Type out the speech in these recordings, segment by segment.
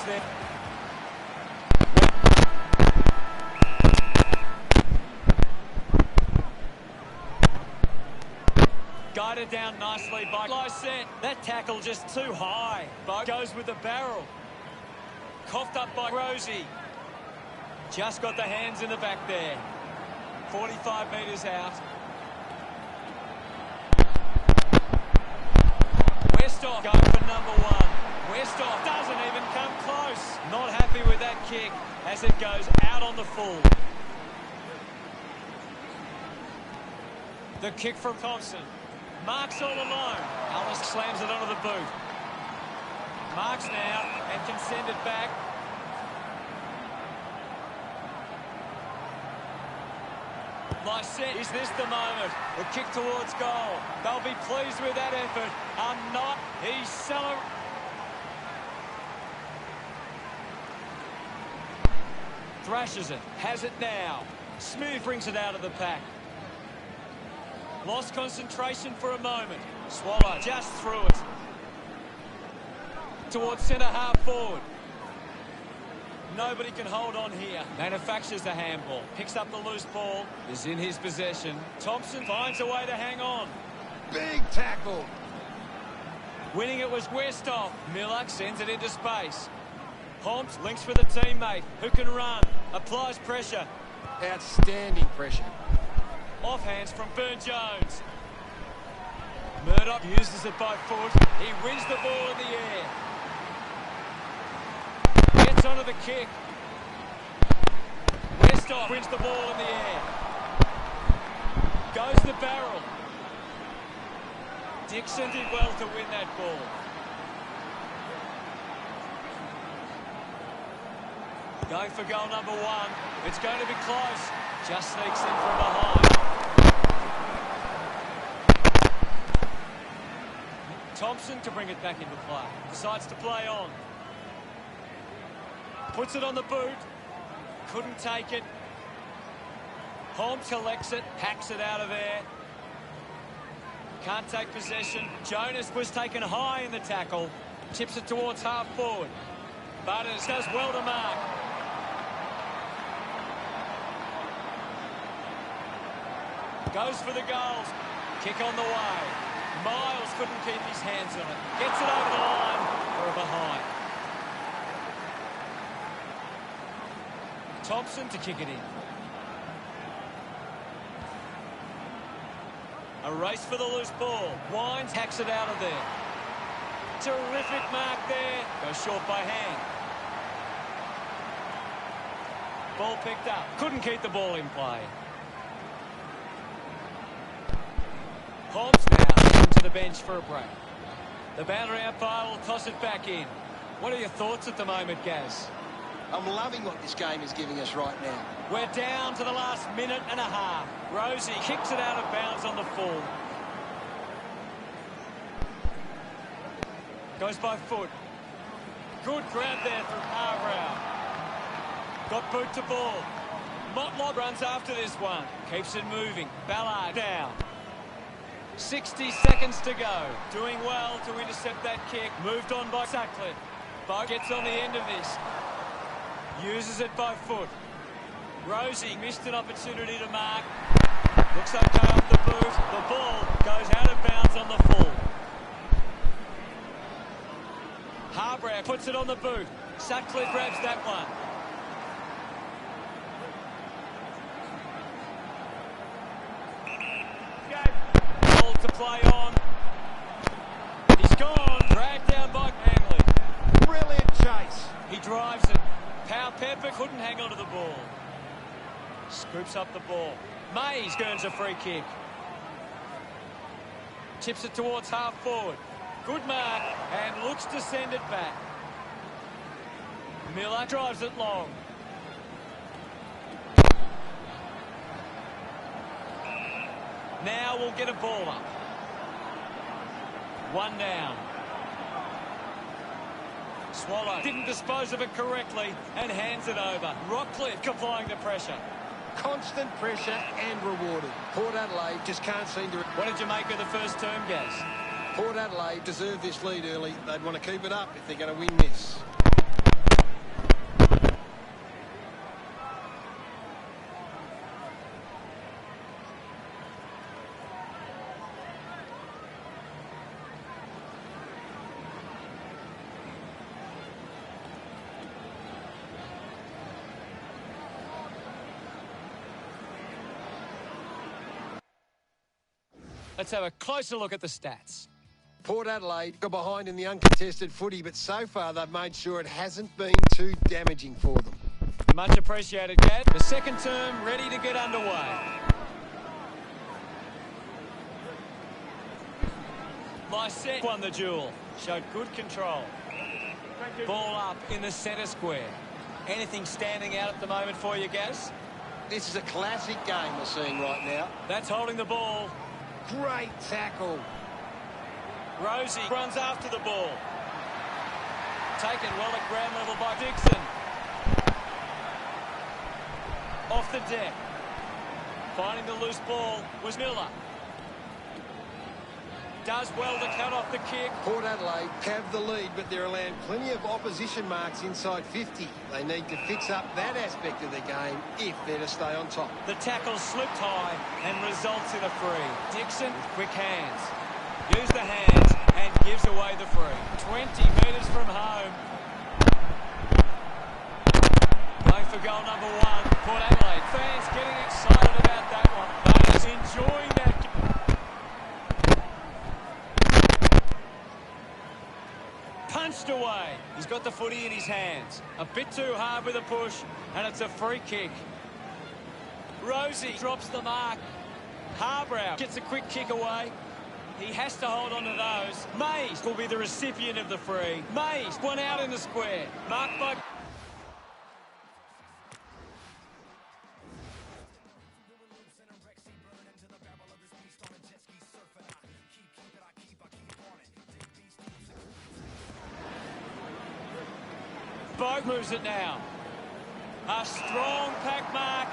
Gets there. Guided down nicely by Lyset. That tackle just too high. Bo goes with the barrel. Coughed up by Rosie. Just got the hands in the back there. 45 metres out. Westhoff going for number one. Westhoff doesn't even come close. Not happy with that kick as it goes out on the full. The kick from Thompson. Marks all alone. Ellis slams it onto the boot. Marks now and can send it back. Lyset, is this the moment? The kick towards goal. They'll be pleased with that effort. Not. He's celebrating. Thrashes it. Has it now. Smooth brings it out of the pack. Lost concentration for a moment. Swallow just through it. Towards centre half forward. Nobody can hold on here. Manufactures the handball. Picks up the loose ball. Is in his possession. Thompson finds a way to hang on. Big tackle. Winning it was Westhoff. Miller sends it into space. Holmes links with a teammate who can run. Applies pressure. Outstanding pressure. Offhands from Burne-Jones. Murdoch uses it by foot. He wins the ball in the air. Gets onto the kick. Westhoff wins the ball in the air. Goes the barrel. Dixon did well to win that ball. Going for goal number one. It's going to be close. Just sneaks in from behind. Thompson to bring it back into play. Decides to play on. Puts it on the boot. Couldn't take it. Holmes collects it. Hacks it out of there. Can't take possession. Jonas was taken high in the tackle. Chips it towards half forward. Butters does well to mark. Goes for the goals. Kick on the way. Miles couldn't keep his hands on it. Gets it over the line for a behind. Thompson to kick it in. A race for the loose ball. Wines hacks it out of there. Terrific mark there. Goes short by hand. Ball picked up. Couldn't keep the ball in play. Holmes now to the bench for a break. The boundary umpire will toss it back in. What are your thoughts at the moment, Gaz? I'm loving what this game is giving us right now. We're down to the last minute and a half. Rosie kicks it out of bounds on the full. Goes by foot. Good grab there from Harrow. Got boot to ball. Motlop runs after this one. Keeps it moving. Ballard down. 60 seconds to go. Doing well to intercept that kick. Moved on by Sutcliffe. Bo gets on the end of this. Uses it by foot. Rosie missed an opportunity to mark. Looks okay off the boot. The ball goes out of bounds on the full. Harbrow puts it on the boot. Sutcliffe grabs that one. Ball to play on. He's gone. Dragged down by Hanley. Brilliant chase. He drives it. Powell Pepper couldn't hang on to the ball. Scoops up the ball. Mays earns a free kick. Chips it towards half forward. Good mark and looks to send it back. Miller drives it long. Now we'll get a ball up. One down. Swallow didn't dispose of it correctly and hands it over. Rockcliffe applying the pressure. Constant pressure and rewarded. Port Adelaide just can't seem to... What did you make of the first term, Gaz? Port Adelaide deserved this lead early. They'd want to keep it up if they're going to win this. Let's have a closer look at the stats. Port Adelaide got behind in the uncontested footy, but so far they've made sure it hasn't been too damaging for them. Much appreciated, Gad. The second term ready to get underway. Lysette won the duel. Showed good control. Ball up in the centre square. Anything standing out at the moment for you, Gaz? This is a classic game we're seeing right now. That's holding the ball. Great tackle. Rosie runs after the ball. Taken well at ground level by Dixon. Off the deck. Finding the loose ball was Miller. Does well to cut off the kick. Port Adelaide have the lead, but they're allowing plenty of opposition marks inside 50. They need to fix up that aspect of their game if they're to stay on top. The tackle slipped high and results in a free. Dixon with quick hands. Use the hands and gives away the free. 20 metres from home. Going for goal number 1. Port Adelaide fans getting excited about that one. But enjoying that. Punched away. He's got the footy in his hands. A bit too hard with a push, and it's a free kick. Rosie drops the mark. Harbrow gets a quick kick away. He has to hold on to those. Mays will be the recipient of the free. Mays, one out in the square. Marked by... Bogue moves it now. A strong pack mark.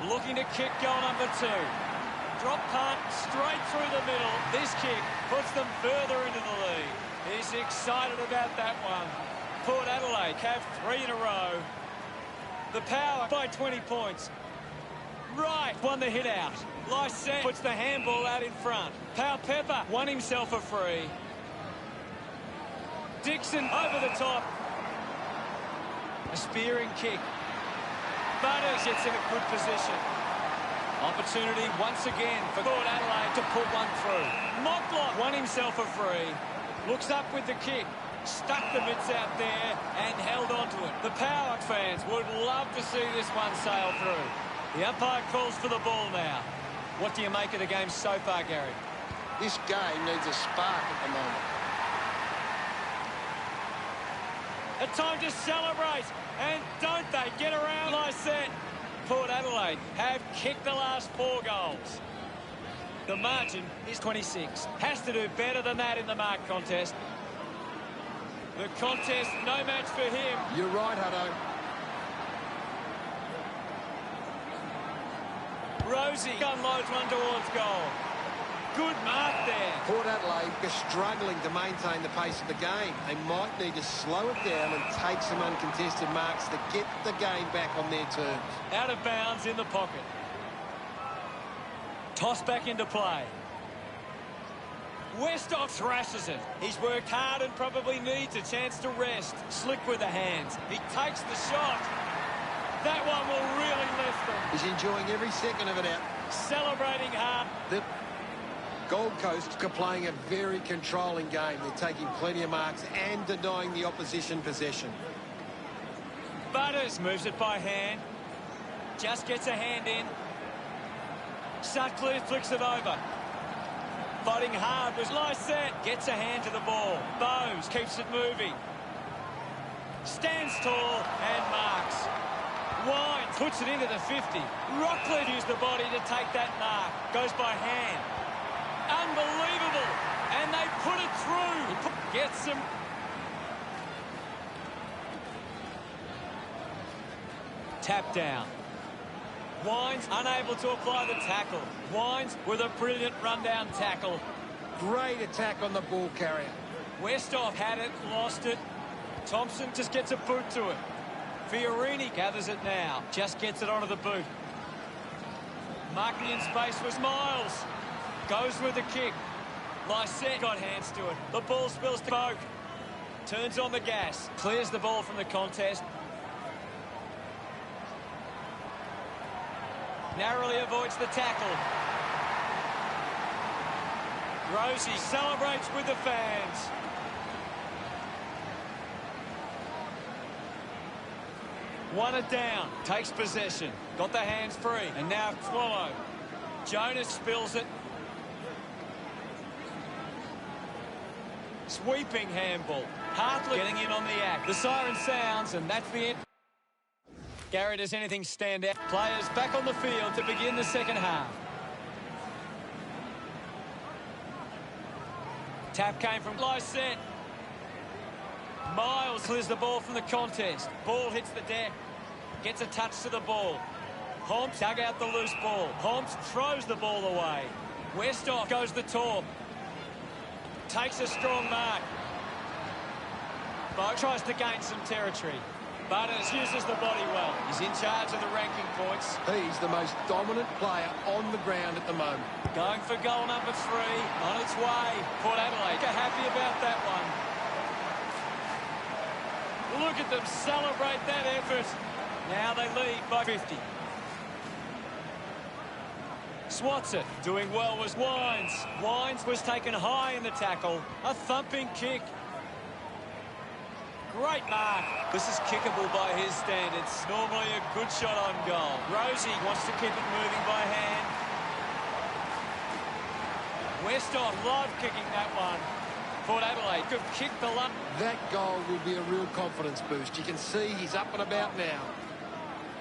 Looking to kick goal number 2. Drop punt straight through the middle. This kick puts them further into the lead. He's excited about that one. Port Adelaide have 3 in a row. The Power by 20 points. Right, won the hit out. Lysette puts the handball out in front. Powell Pepper won himself a free. Dixon over the top. A spearing kick. Butters gets in a good position. Opportunity once again for Port Adelaide to put one through. Motlop won himself a free. Looks up with the kick. Stuck the mitts out there and held onto it. The Power fans would love to see this one sail through. The umpire calls for the ball now. What do you make of the game so far, Gary? This game needs a spark at the moment. A time to celebrate, and don't they get around Lysette? Port Adelaide have kicked the last 4 goals. The margin is 26. Has to do better than that in the mark contest. The contest, no match for him. You're right, Hutto. Rosie unloads one towards goal. Good mark there. Port Adelaide are struggling to maintain the pace of the game. They might need to slow it down and take some uncontested marks to get the game back on their terms. Out of bounds in the pocket. Toss back into play. Westhoff thrashes it. He's worked hard and probably needs a chance to rest. Slick with the hands. He takes the shot. That one will really lift them. He's enjoying every second of it out. Celebrating hard. The Gold Coast are playing a very controlling game. They're taking plenty of marks and denying the opposition possession. Butters moves it by hand. Just gets a hand in. Sutcliffe flicks it over. Fighting hard was Lysette. Gets a hand to the ball. Bowes keeps it moving. Stands tall and marks. Wines puts it into the 50. Rockcliffe used the body to take that mark. Goes by hand. Unbelievable. And they put it through. Gets them. Tap down. Wines unable to apply the tackle. Wines with a brilliant rundown tackle. Great attack on the ball carrier. Westhoff had it, lost it. Thompson just gets a boot to it. Fiorini gathers it now. Just gets it onto the boot. Marking in space was Miles. Goes with the kick. Lysette got hands to it. The ball spills to Bogue. Turns on the gas. Clears the ball from the contest. Narrowly avoids the tackle. Rosie celebrates with the fans. Won it down. Takes possession. Got the hands free. And now Swallow. Jonas spills it. Sweeping handball. Hartley getting in on the act. The siren sounds, and that's the end. Gary, does anything stand out? Players back on the field to begin the second half. Tap came from Lyset. Miles clears the ball from the contest. Ball hits the deck. Gets a touch to the ball. Homps dug out the loose ball. Homps throws the ball away. Westhoff goes the torp. Takes a strong mark. Bo tries to gain some territory. Butters uses the body well. He's in charge of the ranking points. He's the most dominant player on the ground at the moment. Going for goal number 3. On its way. Port Adelaide are happy about that one. Look at them celebrate that effort. Now they lead by 50. Swats it. Doing well was Wines. Wines was taken high in the tackle. A thumping kick. Great mark. This is kickable by his standards. Normally a good shot on goal. Rosie wants to keep it moving by hand. Westhoff loved kicking that one. Port Adelaide could kick the lump. That goal will be a real confidence boost. You can see he's up and about now.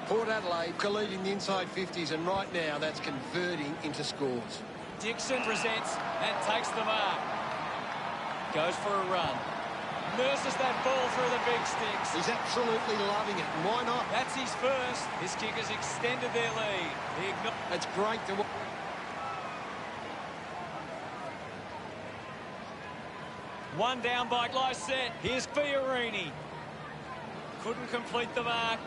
Port Adelaide are leading the inside 50s, and right now that's converting into scores. Dixon presents and takes the mark. Goes for a run. Nurses that ball through the big sticks. He's absolutely loving it. Why not? That's his first. His kick has extended their lead. It's great to watch. One down by Lyset. Here's Fiorini. Couldn't complete the mark.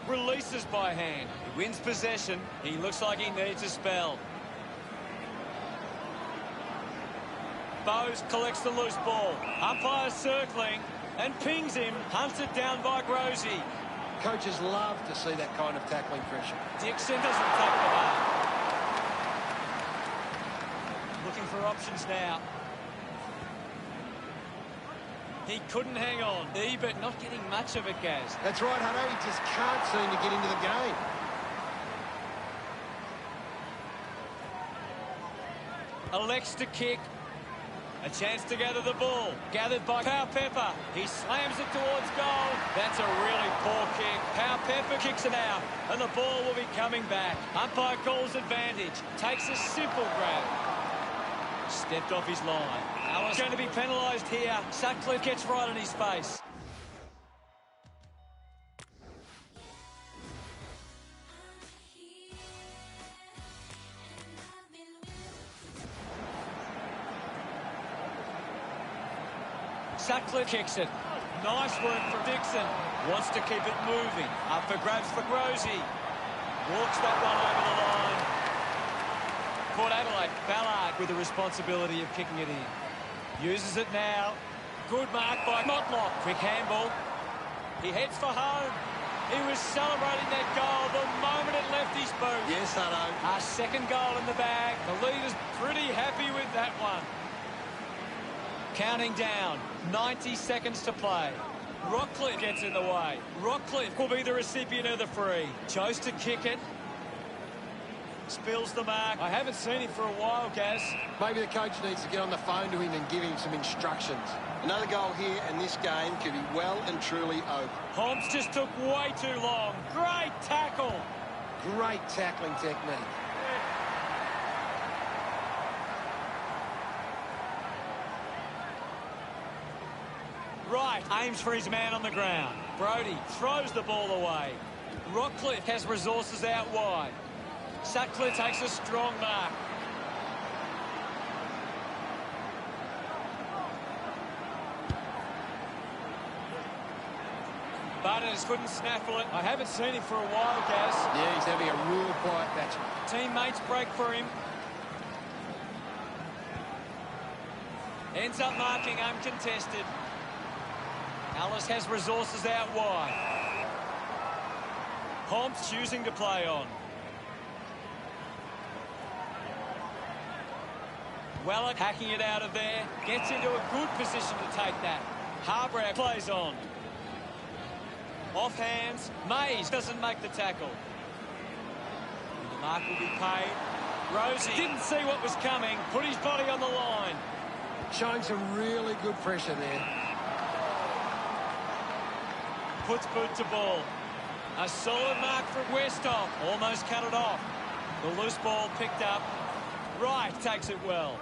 Releases by hand. He wins possession. He looks like he needs a spell. Bowes collects the loose ball. Umpire circling and pings him. Hunted down by Grozy. Coaches love to see that kind of tackling pressure. Dixon doesn't take the mark. Looking for options now. He couldn't hang on. Ebert not getting much of it, Gaz. That's right, Hutto. He just can't seem to get into the game. Elects to kick. A chance to gather the ball. Gathered by Powell-Pepper. He slams it towards goal. That's a really poor kick. Powell-Pepper kicks it out, and the ball will be coming back. Umpire calls advantage. Takes a simple grab. Stepped off his line. Alice going to be penalised here. Sutcliffe gets right in his face. Sutcliffe kicks it. Nice work from Dixon. Wants to keep it moving. Up for grabs for Grozy. Walks that one over the line. Port Adelaide, Ballard with the responsibility of kicking it in. Uses it now. Good mark by Motlock. Quick handball. He heads for home. He was celebrating that goal the moment it left his boot. Yes, Hutto. Our second goal in the bag. The leader's pretty happy with that one. Counting down. 90 seconds to play. Rockcliffe gets in the way. Rockcliffe will be the recipient of the free. Chose to kick it. Spills the mark. I haven't seen him for a while, Gaz. Maybe the coach needs to get on the phone to him and give him some instructions. Another goal here, and this game could be well and truly over. Holmes just took way too long. Great tackle. Great tackling technique. Right, aims for his man on the ground. Brody throws the ball away. Rockcliffe has resources out wide. Sutcliffe takes a strong mark. Butters couldn't snaffle it. I haven't seen him for a while, Gaz. Yeah, he's having a real quiet match. Teammates break for him. Ends up marking uncontested. Alice has resources out wide. Hobbs choosing to play on. Weller hacking it out of there. Gets into a good position to take that. Harbour plays on. Off hands. Mays doesn't make the tackle. And the mark will be paid. Rosie didn't see what was coming. Put his body on the line. Showing some really good pressure there. Puts boot to ball. A solid mark from Westhoff. Almost cut it off. The loose ball picked up. Wright takes it well.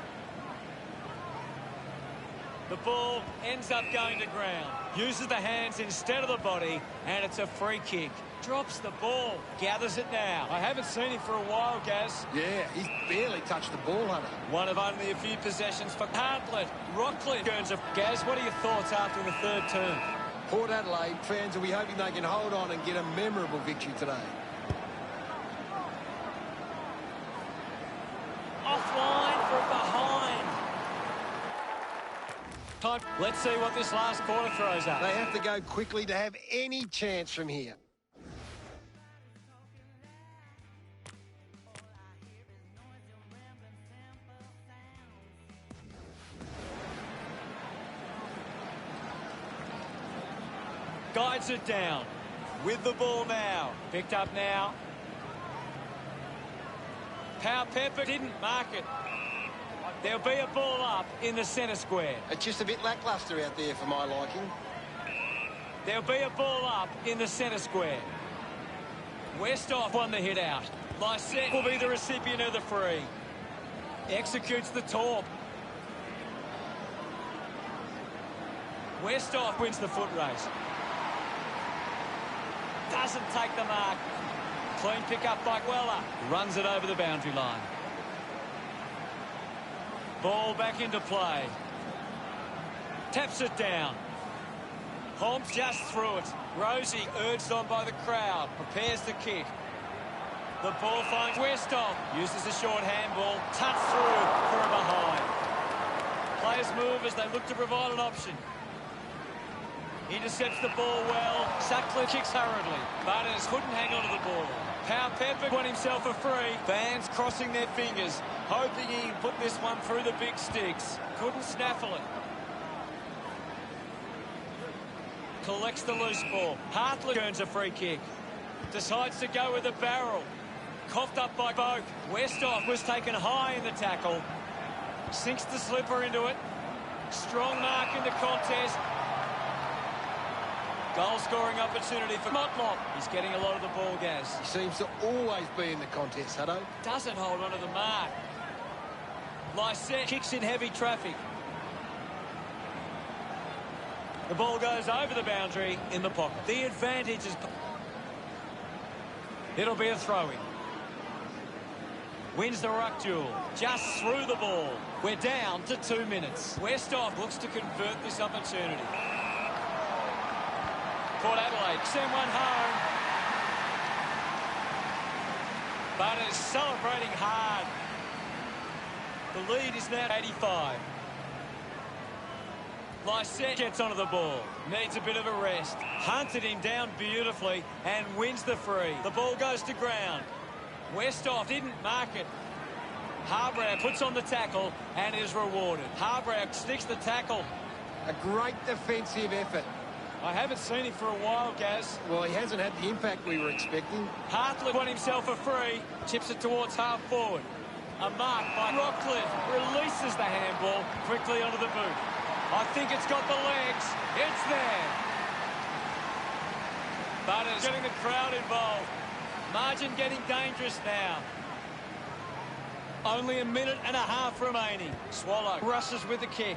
The ball ends up going to ground. Uses the hands instead of the body, and it's a free kick. Drops the ball. Gathers it now. I haven't seen him for a while, Gaz. Yeah, he's barely touched the ball, Hunter. One of only a few possessions for Hartlett. Rockcliffe turns of Gaz. What are your thoughts after the third term? Port Adelaide fans will be hoping they can hold on and get a memorable victory today. Offline from behind. Time. Let's see what this last quarter throws up. They have to go quickly to have any chance from here. Guides it down. With the ball now. Picked up now. Pepper didn't mark it. There'll be a ball up in the centre square. It's just a bit lacklustre out there for my liking. There'll be a ball up in the centre square. Westhoff won the hit out. Lysette will be the recipient of the free. Executes the torp. Westhoff wins the foot race. Doesn't take the mark. Clean pick up by Weller. Runs it over the boundary line. Ball back into play. Taps it down. Holmes just through it. Rosie urged on by the crowd. Prepares the kick. The ball finds Westhoff. Uses a short handball. Touch through for a behind. Players move as they look to provide an option. Intercepts the ball well. Sutcliffe kicks hurriedly. Butters couldn't hang on to the ball. Pepper won himself a free. Fans crossing their fingers, hoping he can put this one through the big sticks. Couldn't snaffle it. Collects the loose ball. Hartlett earns a free kick. Decides to go with a barrel. Coughed up by Boak. Westhoff was taken high in the tackle. Sinks the slipper into it. Strong mark in the contest. Goal-scoring opportunity for Motlop. He's getting a lot of the ball, Gaz. He seems to always be in the contest, Hutto. Doesn't hold on to the mark. Lysette kicks in heavy traffic. The ball goes over the boundary in the pocket. The advantage is... It'll be a throw-in. Wins the ruck duel. Just through the ball. We're down to 2 minutes. Westhoff looks to convert this opportunity. Port Adelaide send one home. Butters celebrating hard. The lead is now 85. Lysette gets onto the ball. Needs a bit of a rest. Hunted him down beautifully and wins the free. The ball goes to ground. Westhoff didn't mark it. Harbour puts on the tackle and is rewarded. Harbour sticks the tackle. A great defensive effort. I haven't seen him for a while, Gaz. Well, he hasn't had the impact we were expecting. Hartlett won himself a free. Chips it towards half forward. A mark by Rockcliffe. Releases the handball quickly onto the boot. I think it's got the legs. It's there. Butters getting the crowd involved. Margin getting dangerous now. Only a minute and a half remaining. Swallow rushes with the kick.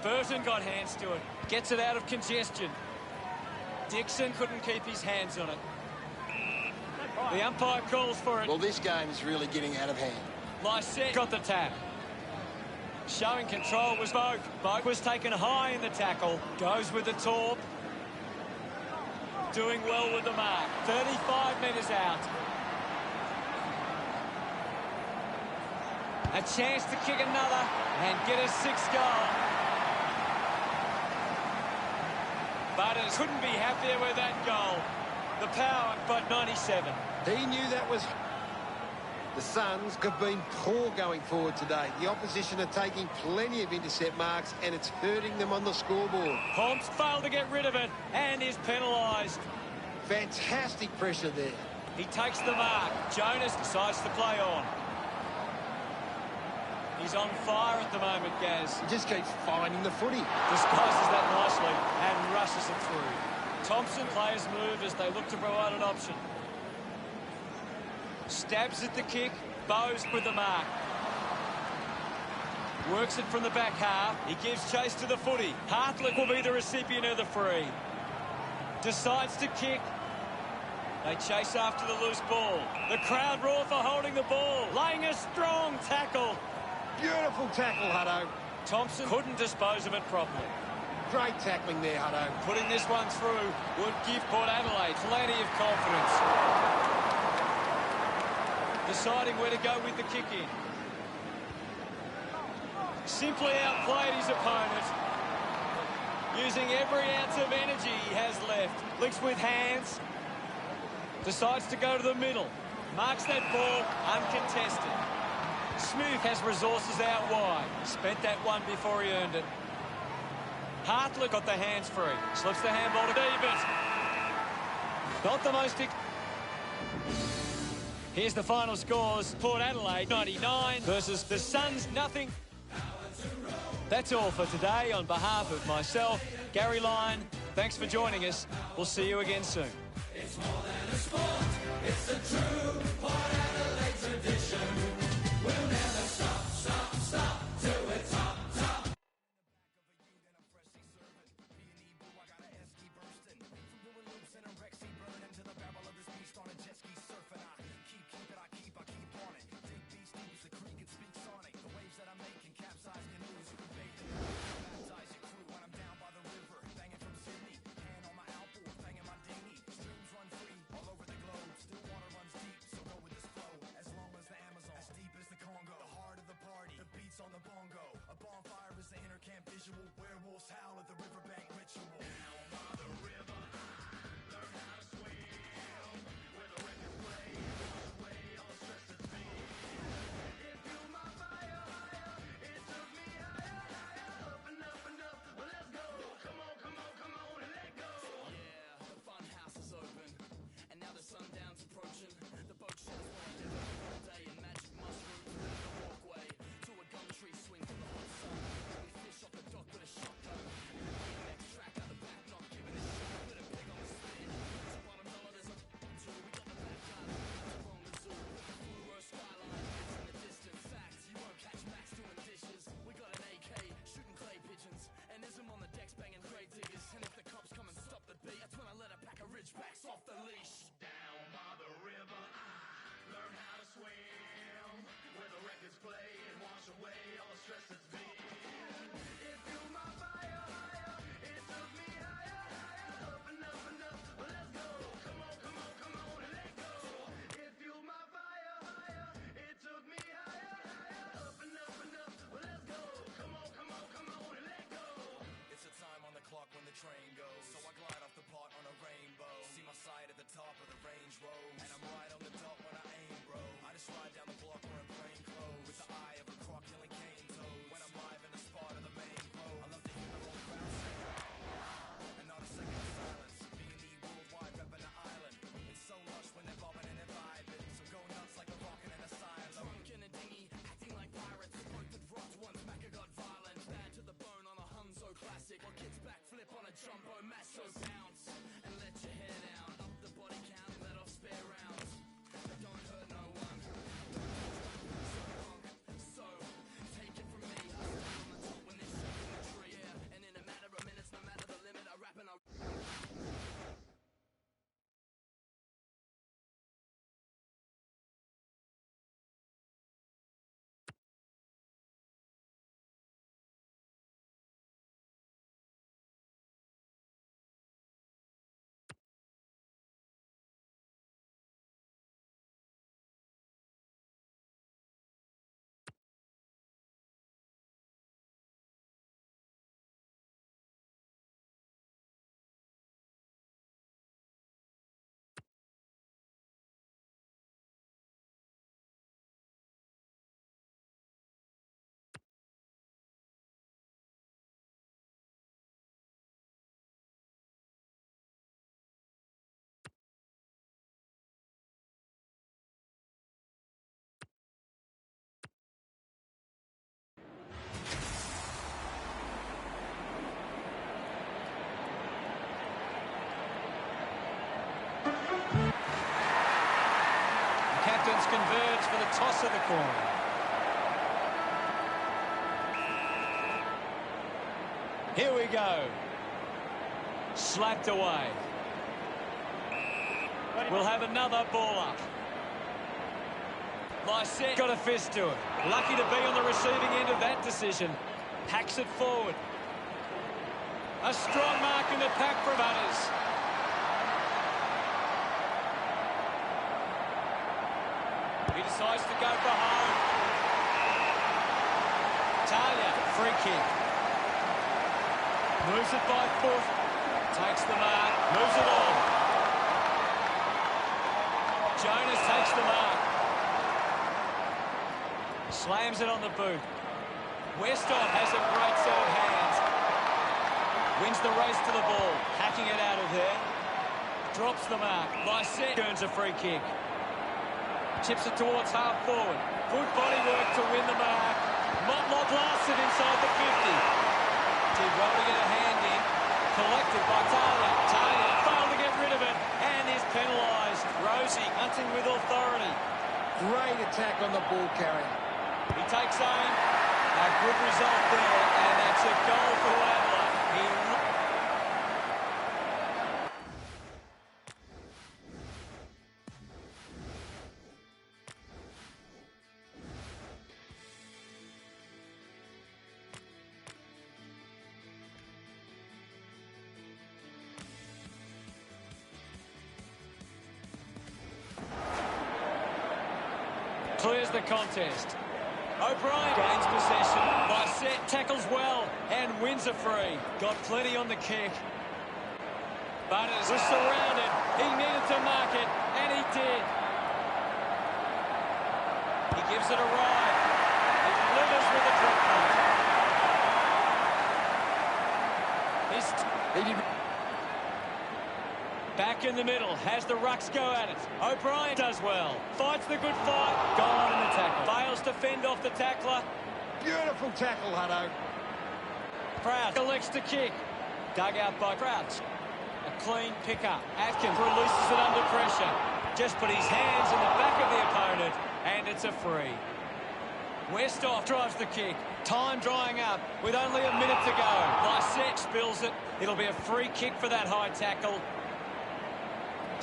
Burton got hands to it. Gets it out of congestion. Dixon couldn't keep his hands on it. The umpire calls for it. Well, this game is really getting out of hand. Lysette got the tap. Showing control was Boak. Boak was taken high in the tackle. Goes with the torp. Doing well with the mark. 35 metres out. A chance to kick another and get a sixth goal. Butters couldn't be happier with that goal. The power, but 97. He knew that was... The Suns have been poor going forward today. The opposition are taking plenty of intercept marks, and it's hurting them on the scoreboard. Pomps failed to get rid of it and is penalised. Fantastic pressure there. He takes the mark. Jonas decides to play on. He's on fire at the moment, Gaz. He just keeps finding the footy. Disguises that nicely and rushes it through. Thompson players move as they look to provide an option. Stabs at the kick. Bowes with the mark. Works it from the back half. He gives chase to the footy. Hartlett will be the recipient of the free. Decides to kick. They chase after the loose ball. The crowd roar for holding the ball. Laying a strong tackle. Beautiful tackle, Hutto. Thompson couldn't dispose of it properly. Great tackling there, Hutto. Putting this one through would give Port Adelaide plenty of confidence. Deciding where to go with the kick in. Simply outplayed his opponent. Using every ounce of energy he has left. Licks with hands. Decides to go to the middle. Marks that ball uncontested. Smith has resources out wide. Spent that one before he earned it. Hartlett got the hands free. Slips the handball to Davis. Not the most... Here's the final scores. Port Adelaide 99 versus the Suns nothing. That's all for today. On behalf of myself, Gary Lyon, thanks for joining us. We'll see you again soon. It's more than a sport, it's a true Port Adelaide tradition. We'll never stop, stop, stop till we're top, top. All over the globe. Bulldogs converge for the toss of the coin. Here we go. Slapped away. We'll have another ball up. Lysette got a fist to it. Lucky to be on the receiving end of that decision. Hacks it forward. A strong mark in the pack from Butters. He decides to go for home. Talia, free kick. Moves it by foot. Takes the mark. Moves it on. Jonas takes the mark. Slams it on the boot. Westhoff has a great set of hands. Wins the race to the ball. Hacking it out of there. Drops the mark. Lysette earns a free kick. Chips it towards half forward. Good body work to win the mark. Motlop blasts it inside the 50. Did well to get a hand in. Collected by Talia. Talia failed to get rid of it and is penalised. Rosie hunting with authority. Great attack on the ball carrier. He takes aim. A good result there, and that's a goal for Adelaide. Clears the contest. O'Brien gains possession. Lysette tackles well and wins a free. Got plenty on the kick. Butters was surrounded. He needed to mark it, and he did. He gives it a ride. He delivers with a drop punt. Back in the middle, has the rucks go at it. O'Brien does well. Fights the good fight. Gone in the tackle. Fails to fend off the tackler. Beautiful tackle, Hutto. Prout elects to kick. Dug out by Crouch. A clean pickup. Atkins releases it under pressure. Just put his hands in the back of the opponent, and it's a free. Westhoff drives the kick. Time drying up with only a minute to go. Lysette spills it. It'll be a free kick for that high tackle.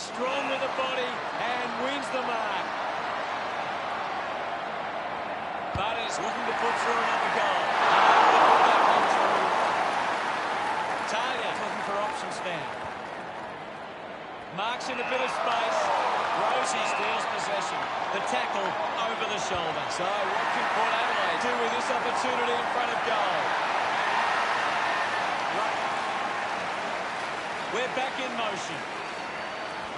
Strong with the body and wins the mark. Butters looking to put through another goal. That one through. Talia looking for options now. Marks in a bit of space. Rosie steals possession. The tackle over the shoulder. So what can Port Adelaide do with this opportunity in front of goal? We're back in motion.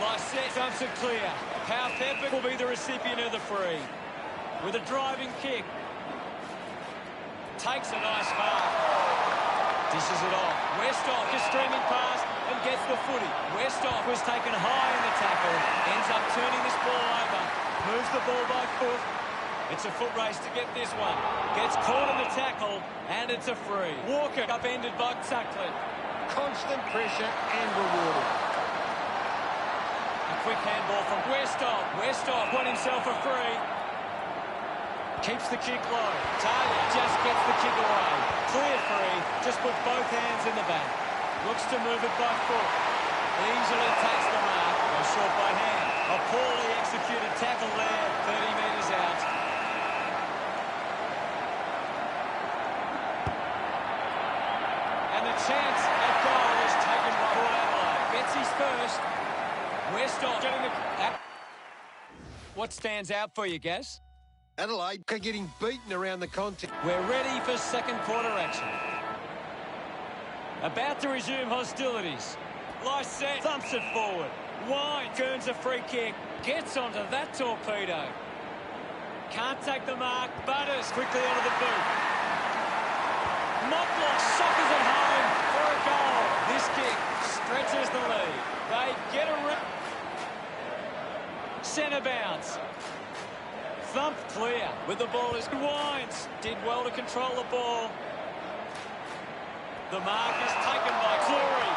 Lysette dumps it clear. Power Pepper will be the recipient of the free. With a driving kick. Takes a nice mark. Dishes it off. Westhoff is streaming past and gets the footy. Westhoff was taken high in the tackle. Ends up turning this ball over. Moves the ball by foot. It's a foot race to get this one. Gets caught in the tackle and it's a free. Walker upended by Tucklet. Constant pressure and rewarded. Quick handball from Westhoff. Westhoff won himself a free. Keeps the kick low. Talia just gets the kick away. Clear free. Just put both hands in the back. Looks to move it by foot. Easily takes the mark. Goes short by hand. A poorly executed tackle there. 30 metres out. And the chance at goal is taken by Port Adelaide. Betsy's first. Westhoff getting the... What stands out for you, Gaz? Adelaide are getting beaten around the contest. We're ready for second quarter action. About to resume hostilities. Lysette thumps it forward. Wine earns a free kick. Gets onto that torpedo. Can't take the mark. Butters quickly onto the boot. Motlop sockers it home for a goal. This kick stretches the lead. They get around. Centre bounce. Thump clear with the ball is Wines. Did well to control the ball. The mark is taken by Cleary.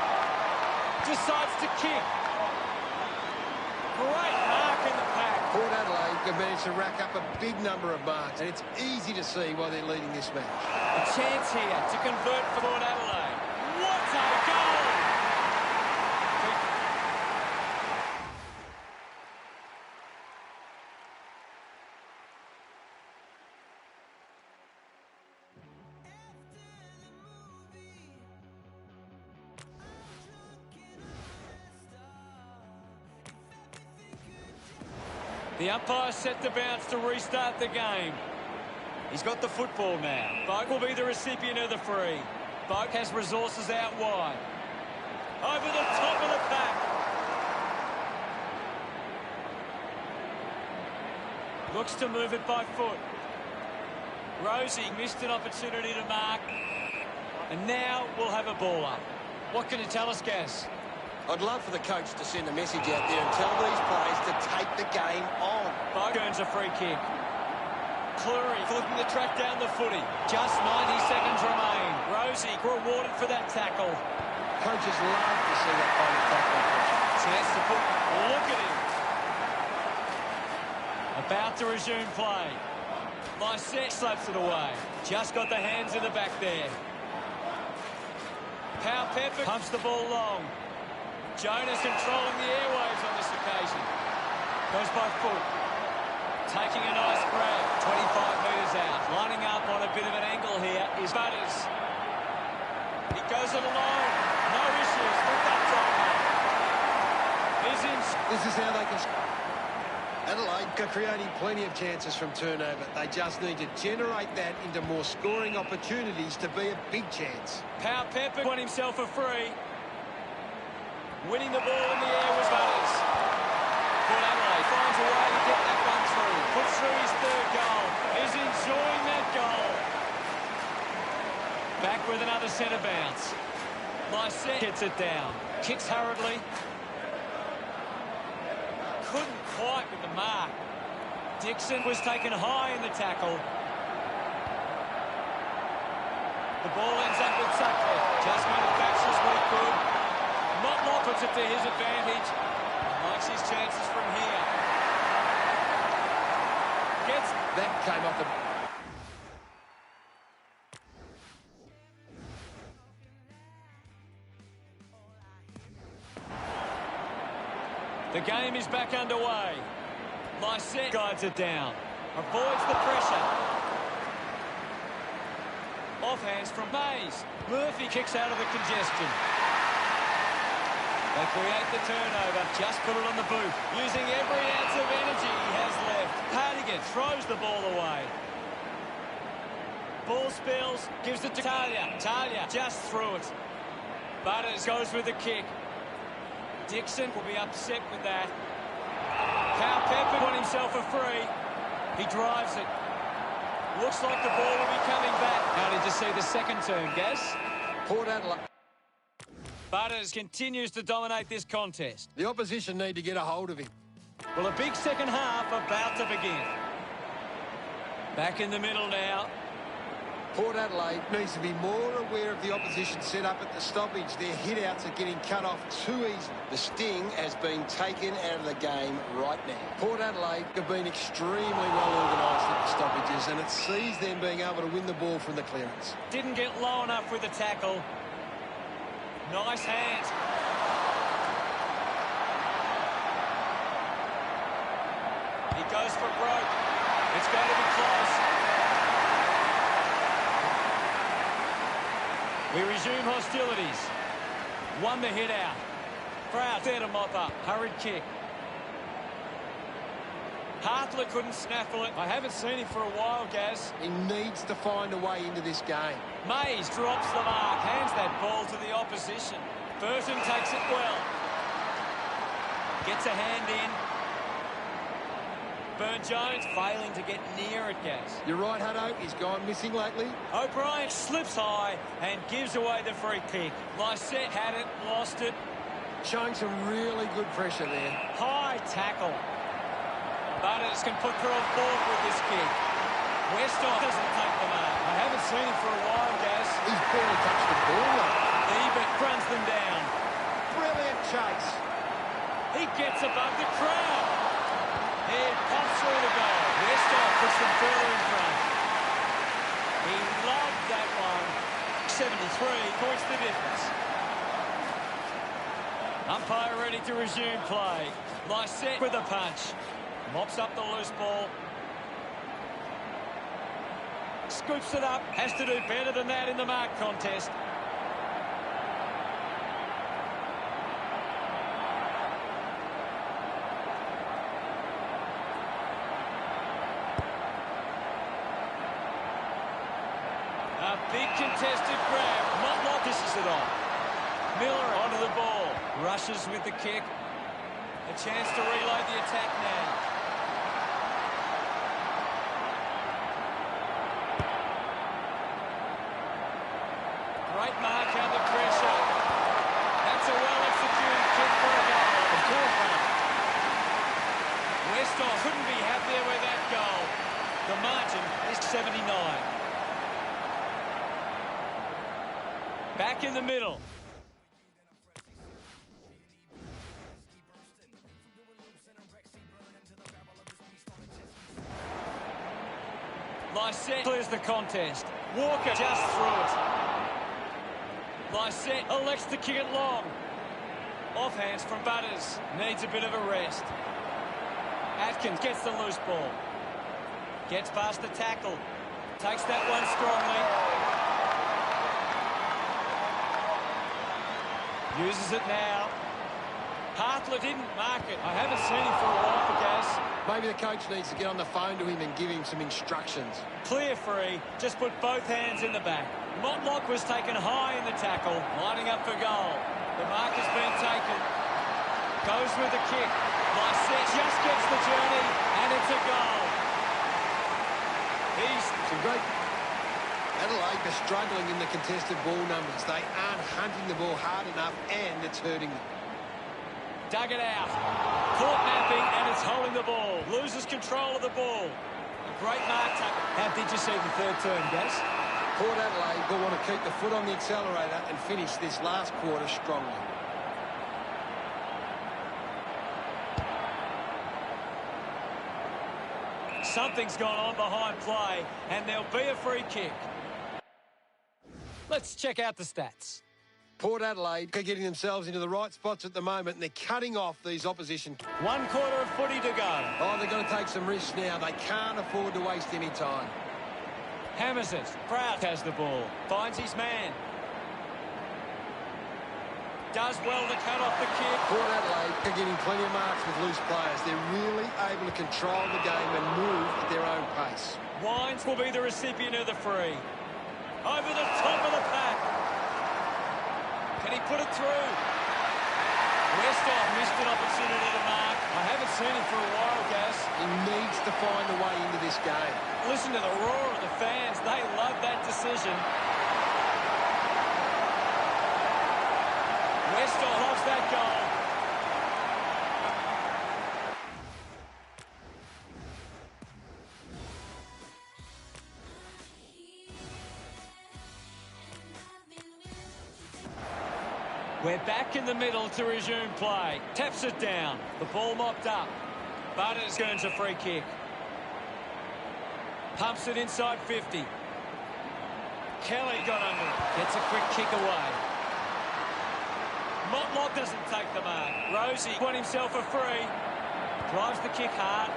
Decides to kick. Great mark in the pack. Port Adelaide have managed to rack up a big number of marks, and it's easy to see why they're leading this match. A chance here to convert for Port Adelaide. What a goal! The umpire set the bounce to restart the game. He's got the football now. Boak will be the recipient of the free. Boak has resources out wide. Over the top of the pack. Looks to move it by foot. Rosie missed an opportunity to mark. And now we'll have a ball up. What can you tell us, Gaz? I'd love for the coach to send a message out there and tell these players to take the game on. Boak earns a free kick. Cleary looking to track down the footy. Just 90 seconds remain. Rosie rewarded for that tackle. Coaches love to see that kind of tackle. Chance to put... Look at him. About to resume play. Lysette slaps it away. Just got the hands in the back there. Powell Pepper pumps the ball long. Jonas controlling the airwaves on this occasion. Goes by foot. Taking a nice grab. 25 metres out. Lining up on a bit of an angle here is Butters. He goes it alone. No issues with that drop. He's in. This is how they can... Adelaide are creating plenty of chances from turnover. They just need to generate that into more scoring opportunities to be a big chance. Powell Pepper won himself a free. Winning the ball in the air was Butters. Port Adelaide finds a way to get that one through. Puts through his third goal. He's enjoying that goal. Back with another centre bounce. Lysette gets it down. Kicks hurriedly. Couldn't quite with the mark. Dixon was taken high in the tackle. The ball ends up with Sutcliffe. Just manufactures what he could. Motlop puts it to his advantage. Likes his chances from here. Gets... That came off the... The game is back underway. Lysette guides it down. Avoids the pressure. Offhands from Mays. Murphy kicks out of the congestion. They create the turnover. Just put it on the boot. Using every ounce of energy he has left. Hardigan throws the ball away. Ball spills. Gives it to Talia. Talia just threw it. Butters goes with the kick. Dixon will be upset with that. Powell Pepper won himself a free. He drives it. Looks like the ball will be coming back. How did you see the second term, Gaz? Port Adelaide. Butters continues to dominate this contest. The opposition need to get a hold of him. Well, a big second half about to begin. Back in the middle now. Port Adelaide needs to be more aware of the opposition set up at the stoppage. Their hit-outs are getting cut off too easily. The sting has been taken out of the game right now. Port Adelaide have been extremely well organised at the stoppages, and it sees them being able to win the ball from the clearance. Didn't get low enough with the tackle. Nice hands. He goes for broke. It's going to be close. We resume hostilities. Won the hit out. Proud there to mop up. Hurried kick. Hartler couldn't snaffle it. I haven't seen him for a while, Gaz. He needs to find a way into this game. Mays drops the mark. Hands that ball to the opposition. Burton takes it well. Gets a hand in. Burn-Jones failing to get near it, Gaz. You're right, Hutto. He's gone missing lately. O'Brien slips high and gives away the free kick. Lysette had it, lost it. Showing some really good pressure there. High tackle. Butters can put through a fork with this kick. Westhoff doesn't take the mark. I haven't seen him for a while, Gaz. He's barely touched the ball. Ebert runs them down. Brilliant chase. He gets above the crowd. He pops through the goal. Westall puts them further in front. He loved that one. 73 points the difference. Umpire ready to resume play. Lysette with a punch. Mops up the loose ball. Scoops it up. Has to do better than that in the mark contest. A big contested grab. Motlop pisses it on. Miller onto the ball. Rushes with the kick. A chance to reload the attack now. Great mark under pressure. That's a well-executed kick for a goal. Of course not. Westall couldn't be happier with that goal. The margin is 79. Back in the middle. Lysette clears the contest. Walker just through it. Lysette elects to kick it long. Offhands from Butters. Needs a bit of a rest. Atkins gets the loose ball. Gets past the tackle. Takes that one strongly. Uses it now. Hartler didn't mark it. I haven't seen him for a while for Gas. Maybe the coach needs to get on the phone to him and give him some instructions. Clear free. Just put both hands in the back. Motlock was taken high in the tackle, lining up for goal. The mark has been taken. Goes with the kick. Lysette just gets the journey, and it's a goal. He's some great. Adelaide are struggling in the contested ball numbers. They aren't hunting the ball hard enough, and it's hurting them. Dug it out. Caught napping, and it's holding the ball. Loses control of the ball. A great mark. How did you see the third term, Gas? Port Adelaide will want to keep the foot on the accelerator and finish this last quarter strongly. Something's gone on behind play, and there'll be a free kick. Let's check out the stats. Port Adelaide are getting themselves into the right spots at the moment, and they're cutting off these opposition. 1 quarter of footy to go. Oh, they've got to take some risks now. They can't afford to waste any time. Hammers it. Proud has the ball. Finds his man. Does well to cut off the kick. Port Adelaide are getting plenty of marks with loose players. They're really able to control the game and move at their own pace. Wines will be the recipient of the free. Over the top of the pack. Can he put it through? Westall missed an opportunity to mark. I haven't seen him for a while, Gas. He needs to find a way into this game. Listen to the roar of the fans. They love that decision. Westall loves that goal. We're back in the middle to resume play. Taps it down. The ball mopped up. Butters earns a free kick. Pumps it inside 50. Kelly got under it. Gets a quick kick away. Motlop doesn't take the mark. Rosie won himself a free. Drives the kick hard.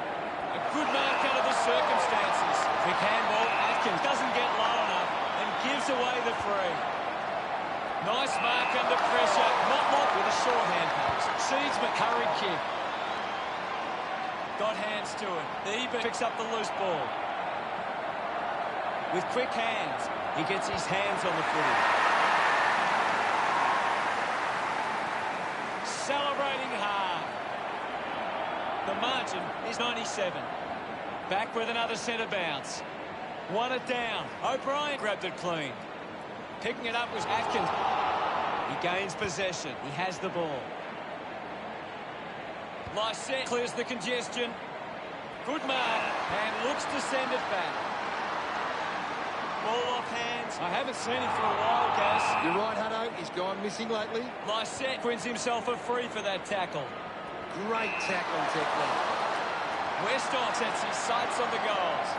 A good mark under the circumstances. Quick handball. Atkins doesn't get low enough and gives away the free. Nice mark under pressure. Motlop with a short hand pass. Seedsman hurried kick. Got hands to it. Eben picks up the loose ball. With quick hands, he gets his hands on the footy. Celebrating hard. The margin is 97. Back with another centre bounce. Won it down. O'Brien grabbed it clean. Picking it up was Atkins. He gains possession. He has the ball. Lysette clears the congestion. Good mark. And looks to send it back. Ball off hands. I haven't seen him for a while, Gas. You're right, Hutto. He's gone missing lately. Lysette wins himself a free for that tackle. Great tackling technique. Westhoff sets his sights on the goals.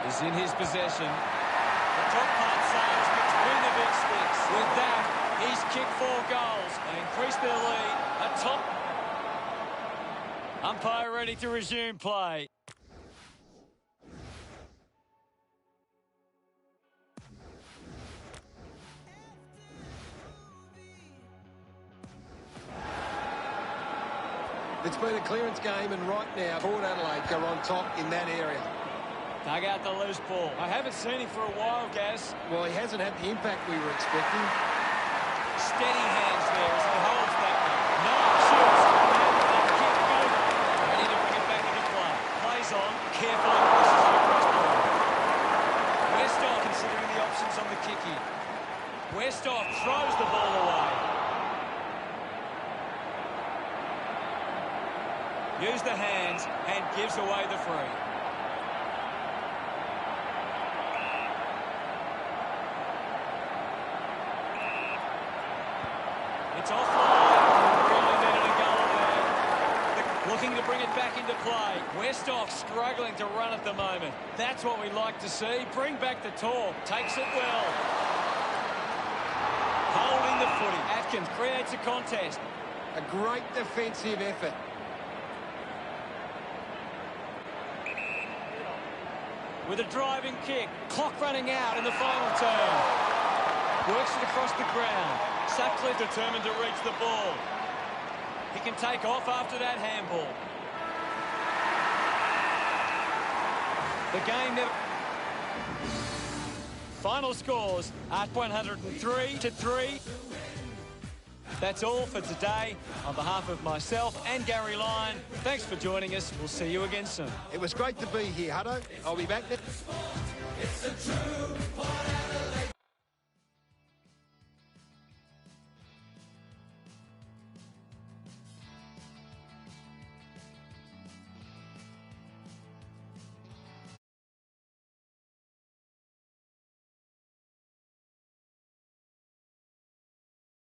Is in his possession. The top part sails between the big sticks. With that, he's kicked 4 goals. They increase their lead. Atop. Umpire ready to resume play. It's been a clearance game, and right now, Port Adelaide are on top in that area. Dug out the loose ball. I haven't seen him for a while, Gaz. Well, he hasn't had the impact we were expecting. Steady hands there as he holds that one. Nice shoots. Keep moving. Ready to bring it back into play. Plays on. Carefully pushes it across the line. Westhoff considering the options on the kick in. Westhoff throws the ball away. Use the hands and gives away the free. It's offline. Really needed a goal there. Looking to bring it back into play. Westhoff struggling to run at the moment. That's what we like to see. Bring back the talk. Takes it well. Holding the footy. Atkins creates a contest. A great defensive effort. With a driving kick. Clock running out in the final turn. Works it across the ground. Sutcliffe determined to reach the ball. He can take off after that handball. The game never... Final scores at 103-3. That's all for today. On behalf of myself and Gary Lyon, thanks for joining us. We'll see you again soon. It was great to be here, Hutto. I'll be back next. It's a true